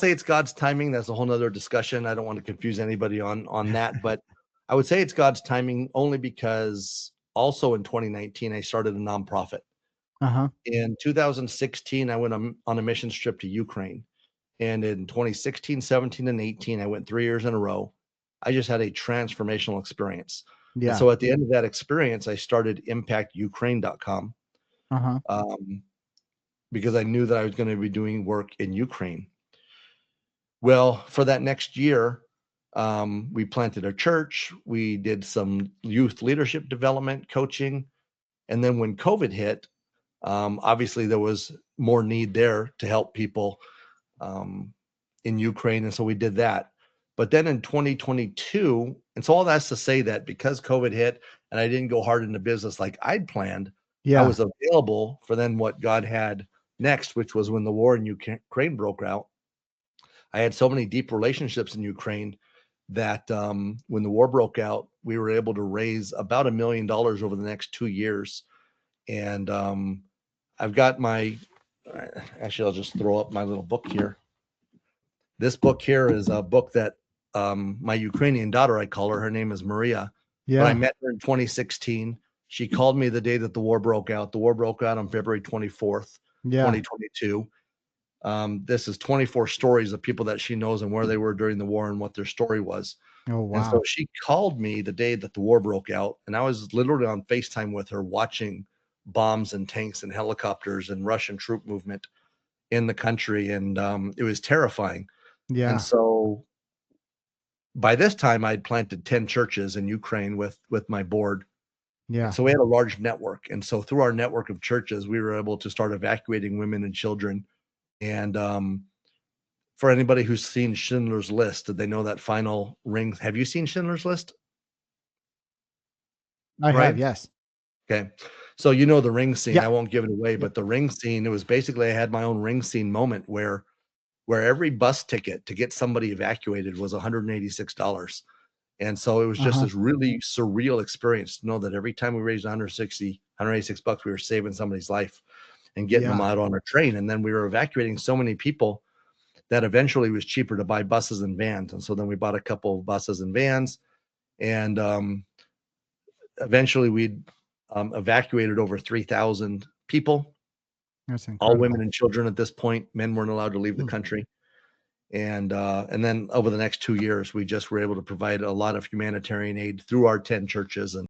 say it's God's timing. That's a whole nother discussion. I don't want to confuse anybody on that, but I would say it's God's timing only because also in 2019 I started a nonprofit. Uh-huh. In 2016 I went on a missions trip to Ukraine, and in 2016, 17, and 18 I went 3 years in a row. I just had a transformational experience, and Yeah. so at the end of that experience, I started ImpactUkraine.com, Uh-huh. um, because I knew that I was going to be doing work in Ukraine. Well, for that next year, we planted a church. We did some youth leadership development coaching. And then when COVID hit, obviously there was more need there to help people um, in Ukraine. And so we did that. But then in 2022, and so all that's to say that because COVID hit and I didn't go hard into business like I'd planned, I Yeah. was available for then what God had next, which was when the war in Ukraine broke out. I had so many deep relationships in Ukraine that when the war broke out, we were able to raise about $1 million over the next 2 years. And I've got actually, I'll just throw up my little book here. This book here is a book that my Ukrainian daughter, I call her name is Maria, but I Yeah. met her in 2016. She called me the day that the war broke out. The war broke out on February 24th, Yeah. 2022. This is 24 stories of people that she knows and where they were during the war and what their story was. Oh, And so wow. she called me the day that the war broke out, and I was literally on FaceTime with her watching bombs and tanks and helicopters and Russian troop movement in the country, and it was terrifying. And Yeah. so by this time, I'd planted 10 churches in Ukraine with my board. And Yeah. so we had a large network. And so through our network of churches, we were able to start evacuating women and children. And for anybody who's seen Schindler's List, did they know that final ring? Have you seen Schindler's List? I have, Right? yes. Okay. So you know the ring scene. Yeah. I won't give it away, Yeah. but the ring scene, it was basically I had my own ring scene moment where every bus ticket to get somebody evacuated was $186. And so it was just Uh-huh. this really surreal experience to know that every time we raised 186 bucks, we were saving somebody's life and getting them Yeah. out on a train. And then we were evacuating so many people that eventually it was cheaper to buy buses and vans. And so then we bought a couple of buses and vans, and eventually we'd evacuated over 3,000 people, That's all women incredible. and children at this point. Men weren't allowed to leave the Mm. country. And then over the next 2 years, we just were able to provide a lot of humanitarian aid through our 10 churches. And